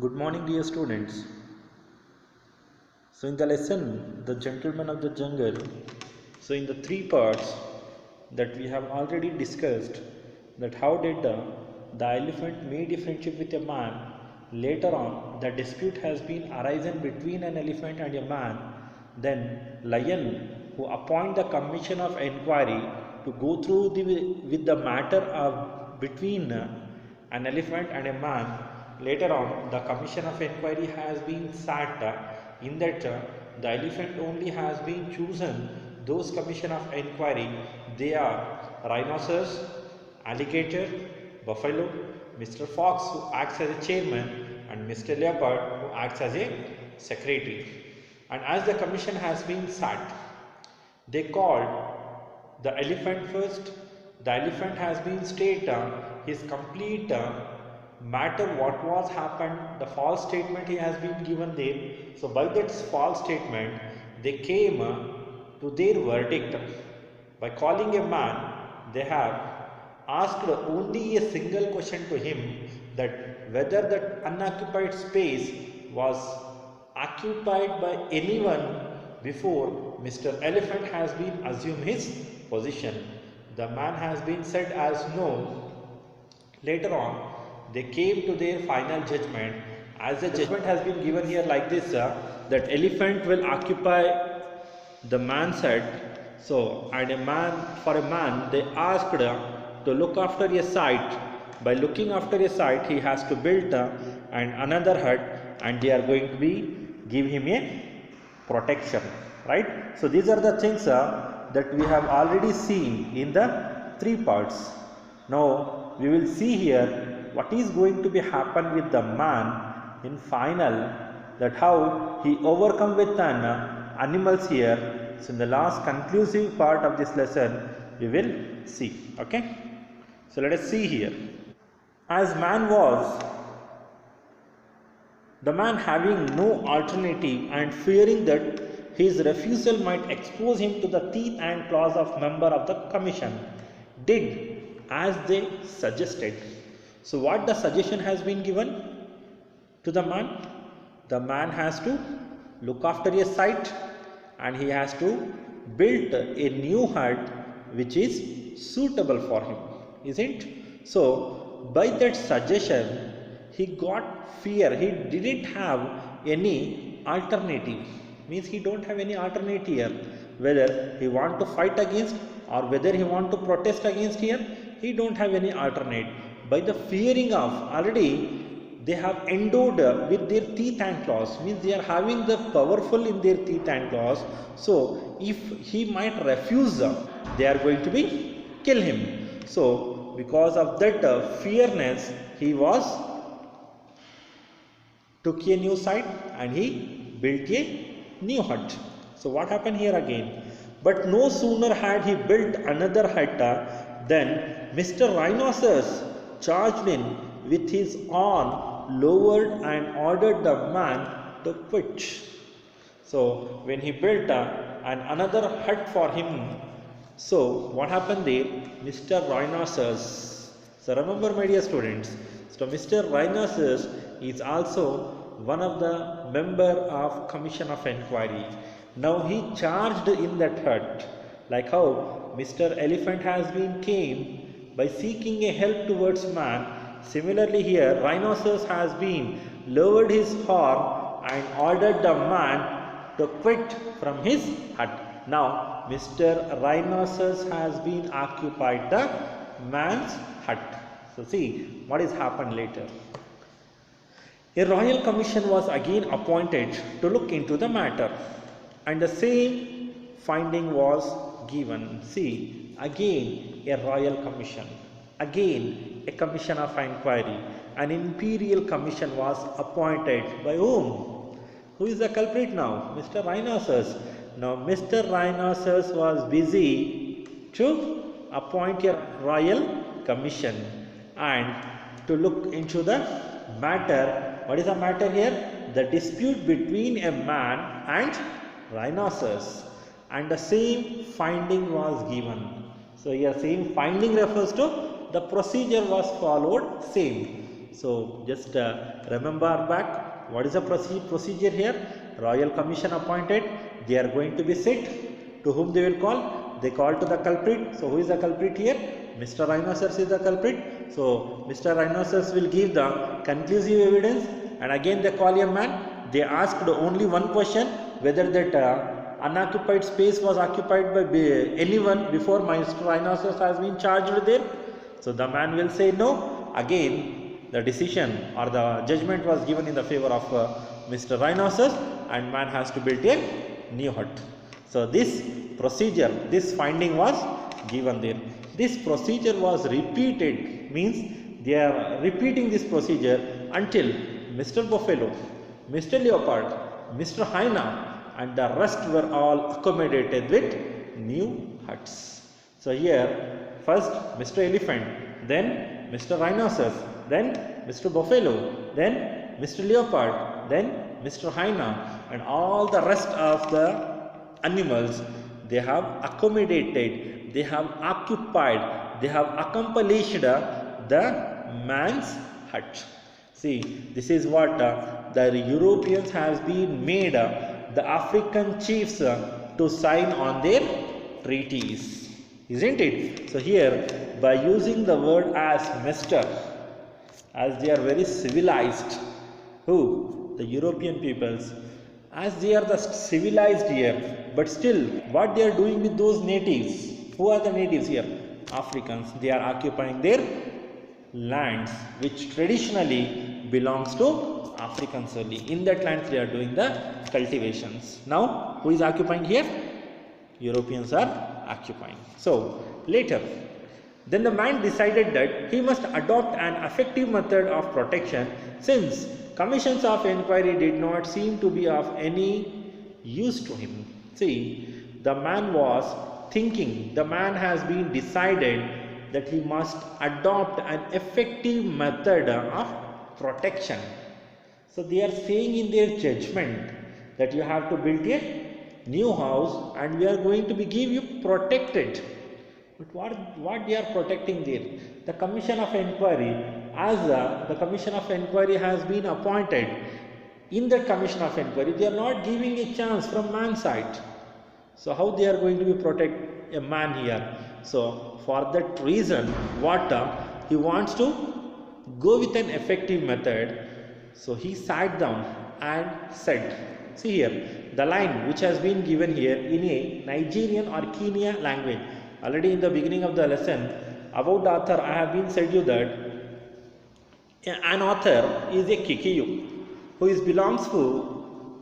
Good morning, dear students. So, in the lesson, The Gentleman of the Jungle, so in the three parts that we have already discussed, that how did the elephant made a friendship with a man. Later on, the dispute has been arisen between an elephant and a man. Then, lion, who appoint the commission of inquiry to go through with the matter of between an elephant and a man. Later on, the commission of inquiry has been sat in that the elephant only has been chosen those commission of inquiry. They are rhinoceros, alligator, buffalo, Mr. Fox who acts as a chairman, and Mr. Leopard who acts as a secretary. And as the commission has been sat, they called the elephant first. The elephant has been stated his complete matter what was happened, the false statement he has been given there. So by that false statement they came to their verdict. By calling a man, they have asked only a single question to him, that whether that unoccupied space was occupied by anyone before Mr. Elephant has been assumed his position. The man has been said as no. Later on, they came to their final judgment. As the judgment has been given here like this, that elephant will occupy the man's head. So, and for a man, they asked to look after a site. By looking after a site, he has to build and another hut, and they are going to give him a protection, right? So these are the things that we have already seen in the three parts. Now we will see here what is going to be happen with the man in final, that how he overcome with an animals here. So in the last conclusive part of this lesson we will see. Okay, so let us see here. As man was, the man having no alternative and fearing that his refusal might expose him to the teeth and claws of member of the commission, did as they suggested. So what the suggestion has been given to the man? The man has to look after a site and he has to build a new hut which is suitable for him, isn't? So by that suggestion he got fear. He didn't have any alternative. Means he don't have any alternative here. Whether he want to fight against or whether he want to protest against here, he don't have any alternate. By the fearing of, already they have endowed with their teeth and claws, means they are having the powerful in their teeth and claws. So if he might refuse, they are going to be kill him. So because of that fearness, he was took a new site and he built a new hut. So what happened here again? But no sooner had he built another hut than Mr. Rhinoceros charged in with his arm lowered and ordered the man to quit. So when he built another hut for him, so what happened there? Mr. Rhinoceros. So remember, my dear students, so Mr. Rhinoceros is also one of the member of Commission of Inquiry. Now he charged in that hut, like how Mr. Elephant has been came by seeking a help towards man. Similarly here, Rhinoceros has been lowered his horn and ordered the man to quit from his hut. Now Mr. Rhinoceros has been occupied the man's hut. So see what is happened later. A royal commission was again appointed to look into the matter, and the same finding was given. See, again a royal commission, again a commission of inquiry. An imperial commission was appointed by whom? Who is the culprit now? Mr. Rhinoceros. Now Mr. Rhinoceros was busy to appoint a royal commission and to look into the matter. What is the matter here? The dispute between a man and rhinoceros, and the same finding was given. So here same finding refers to the procedure was followed same. So just remember back, what is the procedure here? Royal Commission appointed, they are going to be sit. To whom they will call? They call to the culprit. So who is the culprit here? Mr. Rhinoceros is the culprit. So Mr. Rhinoceros will give the conclusive evidence, and again they call a man. They asked only one question, whether that unoccupied space was occupied by anyone before Mr. Rhinoceros has been charged there. So the man will say no. Again the decision or the judgment was given in the favor of Mr. Rhinoceros, and man has to build a new hut. So this procedure, this finding was given there. This procedure was repeated, means they are repeating this procedure until Mr. Buffalo, Mr. Leopard, Mr. Hyena and the rest were all accommodated with new huts. So here first Mr. Elephant, then Mr. Rhinoceros, then Mr. Buffalo, then Mr. Leopard, then Mr. Hyena and all the rest of the animals, they have accommodated, they have occupied, they have accomplished the man's hut. See, this is what the Europeans has been made the African chiefs to sign on their treaties, isn't it? So here by using the word as Mr., as they are very civilized, who? The European peoples, as they are the civilized here, but still what they are doing with those natives? Who are the natives here? Africans. They are occupying their lands which traditionally belongs to Africans only. In that land they are doing the cultivations. Now who is occupying here? Europeans are occupying. So later, then the man decided that he must adopt an effective method of protection, since commissions of inquiry did not seem to be of any use to him. See, the man was thinking, the man has been decided that he must adopt an effective method of protection. So they are saying in their judgment that you have to build a new house and we are going to be give you protected. But what they are protecting there? The commission of inquiry, as the commission of inquiry has been appointed, in that commission of inquiry they are not giving a chance from man's side. So how they are going to be protect a man here? So for that reason, what he wants to go with an effective method. So he sat down and said, see here, the line which has been given here in a Nigerian or Kenya language. Already in the beginning of the lesson about the author, I have been said you that an author is a Kikiyu who belongs to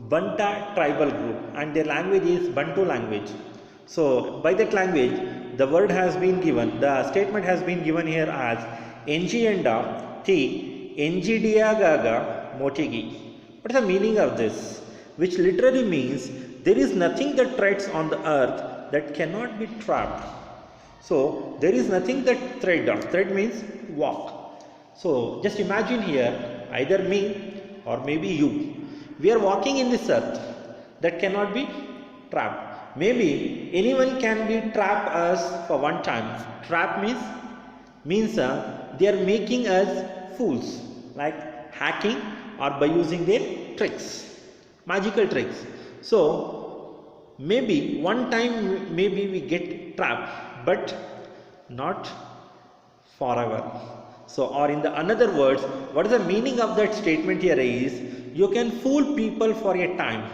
Banta tribal group and their language is Bantu language. So by that language the word has been given, the statement has been given here as Enjienda Ti Enjidiagaga Motigi. What is the meaning of this? Which literally means there is nothing that treads on the earth that cannot be trapped. So there is nothing that tread means walk. So just imagine here, either me or maybe you, we are walking in this earth that cannot be trapped. Maybe anyone can be trap us for one time. Trap means they are making us fools, like hacking or by using their tricks, magical tricks. So maybe one time maybe we get trapped, but not forever. So or in the another words, what is the meaning of that statement here is, you can fool people for a time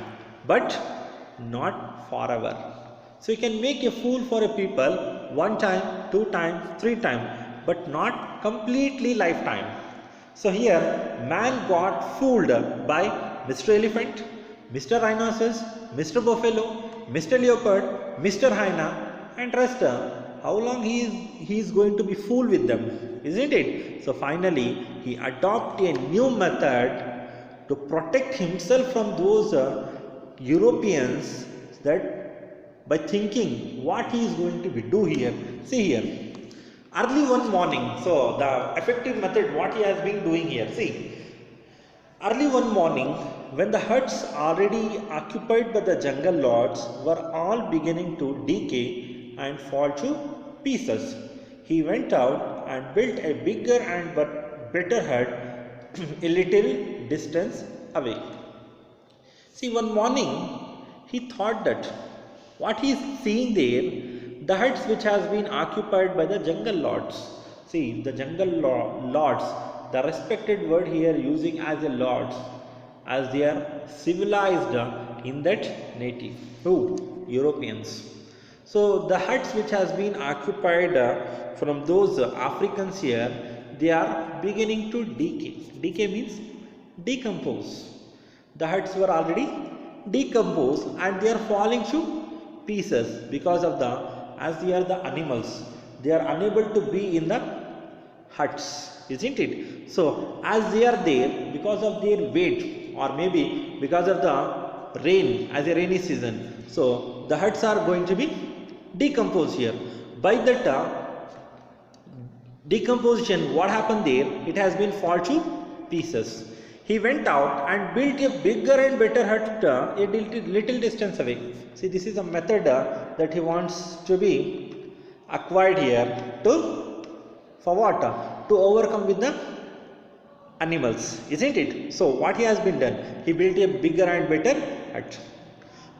but not forever. So you can make a fool for a people one time, two times, three times, but not completely lifetime. So here man got fooled by Mr. Elephant, Mr. Rhinoceros, Mr. Buffalo, Mr. Leopard, Mr. Hyena and rest. How long he is going to be fooled with them, isn't it? So finally he adopted a new method to protect himself from those Europeans, that by thinking what he is going to be do here. See here, early one morning, so the effective method what he has been doing here. See, early one morning when the huts already occupied by the jungle lords were all beginning to decay and fall to pieces, he went out and built a bigger and better hut a little distance away. See, one morning he thought that what he is seeing there, the huts which has been occupied by the jungle lords. See, the jungle lords, the respected word here using as a lords, as they are civilized in that native. Who? Europeans. So the huts which has been occupied from those Africans here, they are beginning to decay. Decay means decompose. The huts were already decomposed and they are falling to pieces because of as they are the animals, they are unable to be in the huts, isn't it? So as they are there, because of their weight or maybe because of the rain, as a rainy season, so the huts are going to be decomposed here. By that decomposition, what happened there, it has been fall to pieces. He went out and built a bigger and better hut a little distance away. See, this is a method that he wants to be acquired here for what? To overcome with the animals, isn't it? So what he has been done? He built a bigger and better hut.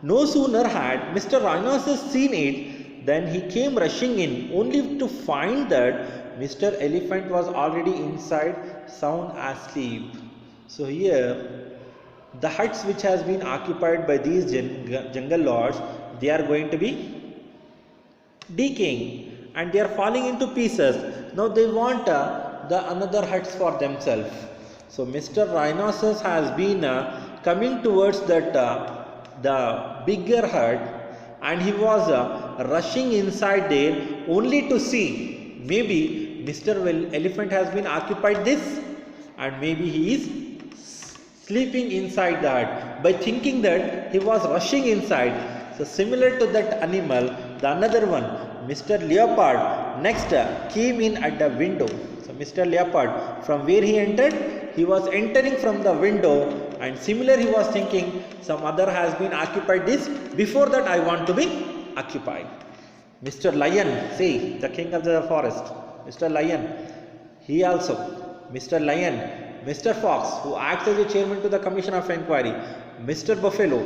No sooner had Mr. Rhinoceros seen it than he came rushing in, only to find that Mr. Elephant was already inside, sound asleep. So here, the huts which has been occupied by these jungle lords, they are going to be decaying and they are falling into pieces. Now they want the another huts for themselves. So Mr. Rhinoceros has been coming towards that the bigger hut, and he was rushing inside there only to see maybe Mr. Elephant has been occupied this, and maybe he is sleeping inside the hut. By thinking that, he was rushing inside. So similar to that animal, the another one, Mr. Leopard, next came in at the window. So Mr. Leopard, from where he entered, he was entering from the window, and similar he was thinking some other has been occupied this, before that I want to be occupied. Mr. Lion, see, the king of the forest, Mr. Lion, he also, Mr. Lion, Mr. Fox, who acts as a chairman to the commission of inquiry, Mr. Buffalo,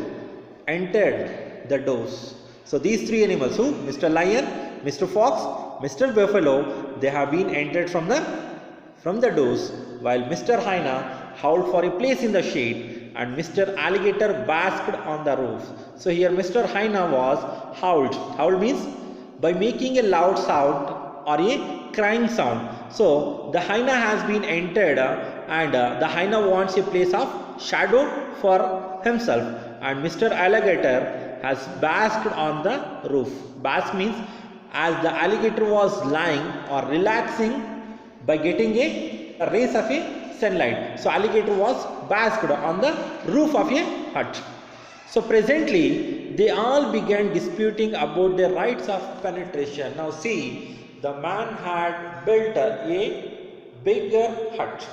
entered the doors. So these three animals, who? Mr. Lion, Mr. Fox, Mr. Buffalo, they have been entered from the doors, while Mr. Hyena howled for a place in the shade, and Mr. Alligator basked on the roof. So here Mr. Hyena was howled. Howl means by making a loud sound or a crying sound. So the hyena has been entered and the hyena wants a place of shadow for himself, and Mr. Alligator has basked on the roof. Bask means as the alligator was lying or relaxing by getting a rays of a sunlight. So alligator was basked on the roof of a hut. So presently they all began disputing about the rights of penetration. Now see, the man had built a bigger hut,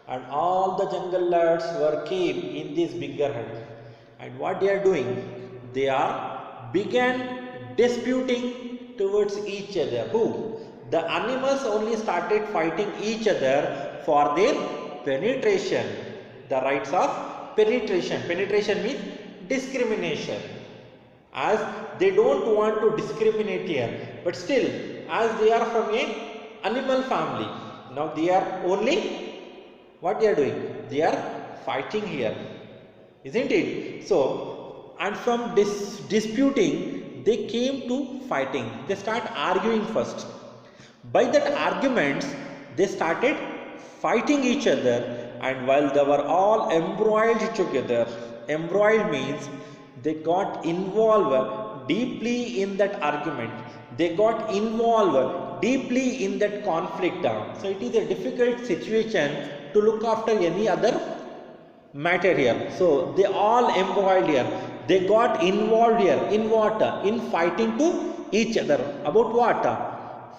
and all the jungle lads came in this bigger hut. And what they are doing? They are began disputing towards each other. Who? The animals only started fighting each other for their penetration. The rights of penetration. Penetration means discrimination. As they don't want to discriminate here, but still, as they are from a animal family, now they are only, what they are doing? They are fighting here, isn't it? So, and from disputing, they came to fighting. They start arguing first. By that arguments, they started fighting each other, and while they were all embroiled together, embroiled means they got involved deeply in that argument. They got involved deeply in that conflict. So it is a difficult situation to look after any other matter here. So they all embroiled here. They got involved here in what? In fighting to each other. About what?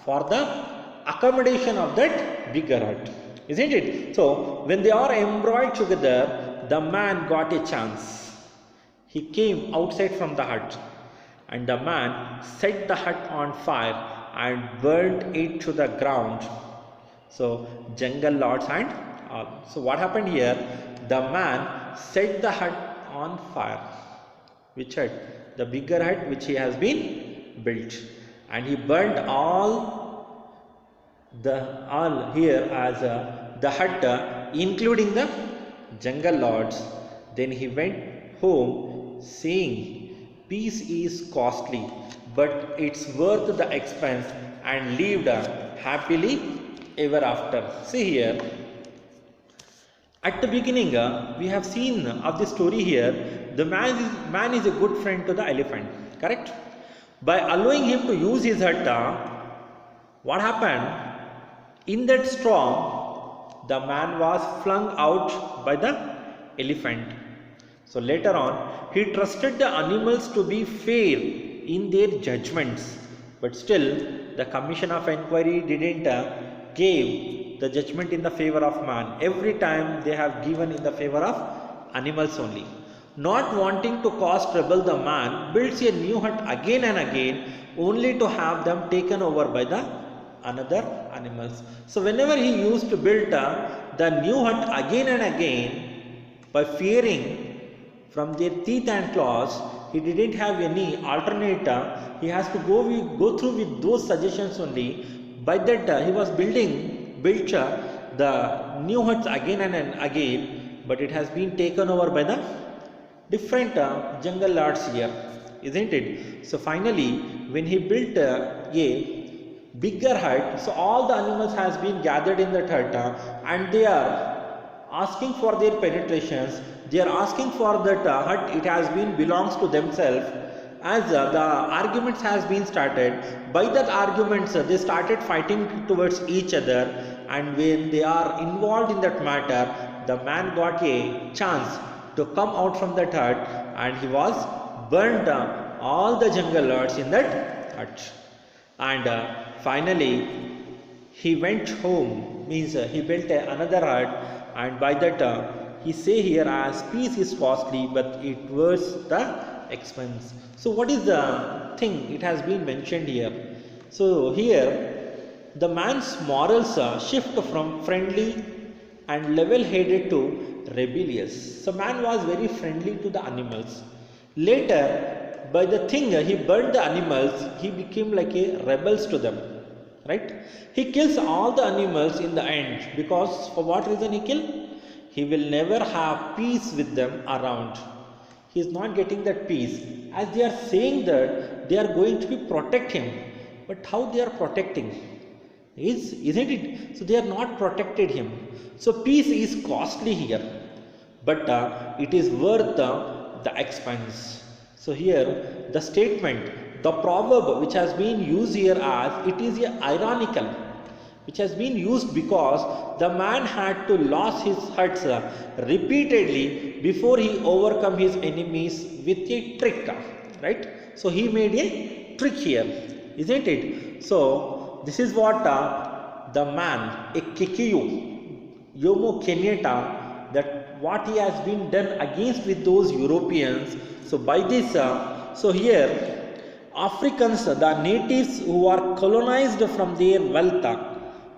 For the accommodation of that bigger hut, isn't it? So when they are embroiled together, the man got a chance. He came outside from the hut, and the man set the hut on fire and burnt it to the ground. So jungle lords and all. So what happened here? The man set the hut on fire. Which hut? The bigger hut which he has been built, and he burnt all here as the hut, including the jungle lords. Then he went home saying, peace is costly, but it's worth the expense, and lived happily ever after. See here, at the beginning we have seen of the story here, the man is a good friend to the elephant, correct? By allowing him to use his hut, what happened? In that storm, the man was flung out by the elephant. So later on, he trusted the animals to be fair in their judgments, but still the commission of inquiry didn't give the judgment in the favor of man. Every time they have given in the favor of animals only. Not wanting to cause trouble, the man builds a new hut again and again, only to have them taken over by the another animals. So whenever he used to build the new hut again and again, by fearing from their teeth and claws, he didn't have any alternate. He has to go through with those suggestions only. By that he was built the new huts again and again, but it has been taken over by the different jungle lords here, isn't it? So finally, when he built a bigger hut, so all the animals has been gathered in that hut, and they are asking for their penetrations. They are asking for that hut. It has been belongs to themselves. As the arguments has been started, by that arguments they started fighting towards each other, and when they are involved in that matter, the man got a chance to come out from that hut, and he was burnt all the jungle lords in that hut. And finally he went home, means he built another hut, and by that he say here as peace is costly, but it was the expense. So what is the thing it has been mentioned here? So here the man's morals shift from friendly and level-headed to rebellious. So man was very friendly to the animals. Later, by the thing he burned the animals, he became like a rebels to them, right? He kills all the animals in the end, because for what reason he killed? He will never have peace with them around. He is not getting that peace, as they are saying that they are going to protect him. But how they are protecting? Isn't it? So they are not protected him. So peace is costly here, but it is worth the expense. So here the statement, the proverb which has been used here as, it is ironical, which has been used because the man had to lose his huts repeatedly before he overcome his enemies with a trick, right? So he made a trick here, isn't it? So this is what the man, a Kikiyu, Jomo Kenyatta, that what he has been done against with those Europeans. So by this, so here Africans, the natives who are colonized from their wealth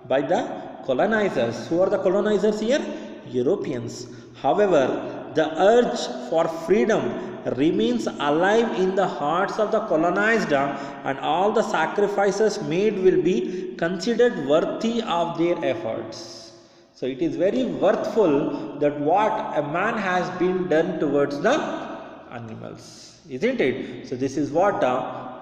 by the colonizers. Who are the colonizers here? Europeans. However, the urge for freedom remains alive in the hearts of the colonized, and all the sacrifices made will be considered worthy of their efforts. So it is very worthful that what a man has been done towards the animals, isn't it? So this is what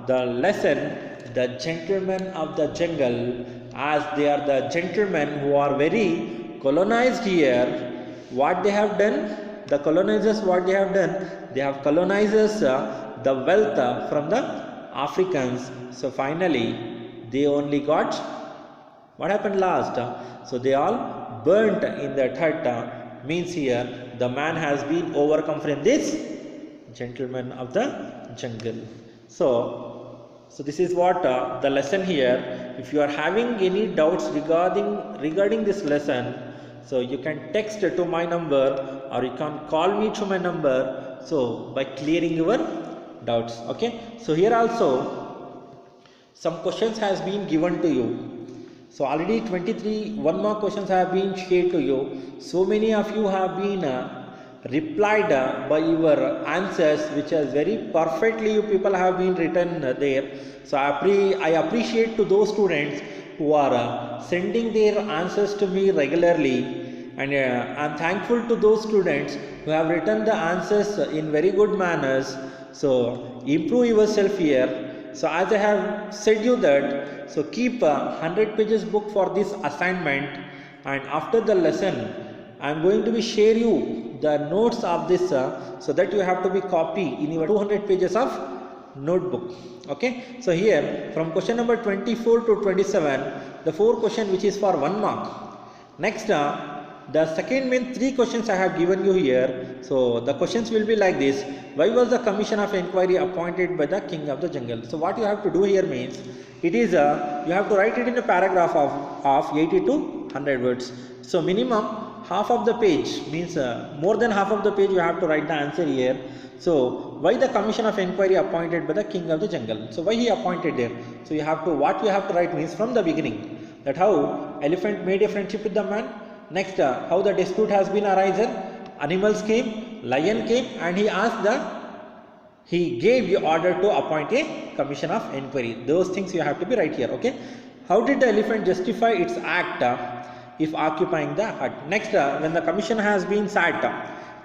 the lesson, the gentlemen of the jungle, as they are the gentlemen who are very colonized here. What they have done, the colonizers, what they have done, they have colonized the wealth from the Africans. So finally they only got, what happened last? So they all burnt in that hut. Means here the man has been overcome from this gentleman of the jungle. So this is what the lesson here. If you are having any doubts regarding this lesson, so you can text to my number, or you can call me to my number, so by clearing your doubts. Okay, so here also some questions has been given to you. So already 23 one mark questions have been shared to you. So many of you have been replied by your answers, which is very perfectly you people have been written there. So I appreciate to those students who are sending their answers to me regularly, and I am thankful to those students who have written the answers in very good manners. So improve yourself here. So as I have said you that, so keep a 100 pages book for this assignment, and after the lesson I am going to be share you the notes of this so that you have to be copy in your 200 pages of notebook. Okay, so here from question number 24 to 27, the 4 question which is for 1 mark. Next the second main 3 questions I have given you here. So the questions will be like this: why was the commission of inquiry appointed by the king of the jungle? So what you have to do here means, it is you have to write it in a paragraph of 80 to 100 words. So minimum half of the page, means more than half of the page you have to write the answer here. So why the commission of inquiry appointed by the king of the jungle? So why he appointed there? So you have to, what you have to write means from the beginning, that how elephant made a friendship with the man. Next how the dispute has been arisen, animals came, lion came, and he gave you order to appoint a commission of inquiry. Those things you have to be right here. Okay, how did the elephant justify its act if occupying the hut? Next when the commission has been sat,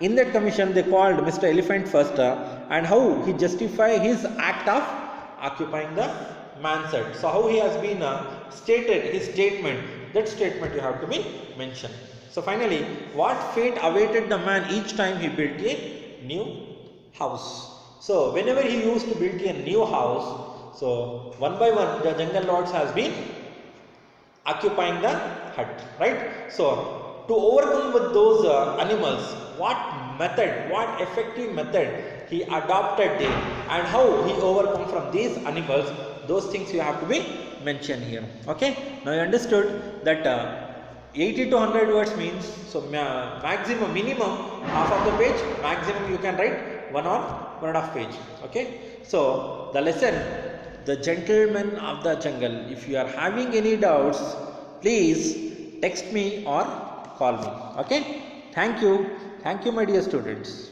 in that commission they called Mr. Elephant first, and how he justify his act of occupying the man's hut. So how he has been stated his statement, that statement you have to be mentioned. So finally, what fate awaited the man each time he built a new house? So whenever he used to build a new house, so one by one the jungle lords has been occupying the hut, right? So to overcome with those animals, what method, what effective method he adopted there, and how he overcome from these animals, those things you have to be mentioned here. Okay, now you understood that 80 to 100 words means, so maximum, minimum half of the page, maximum you can write 1 or 1.5 page. Okay, so the lesson, the gentleman of the jungle. If you are having any doubts, please text me or call me. Okay, thank you my dear students.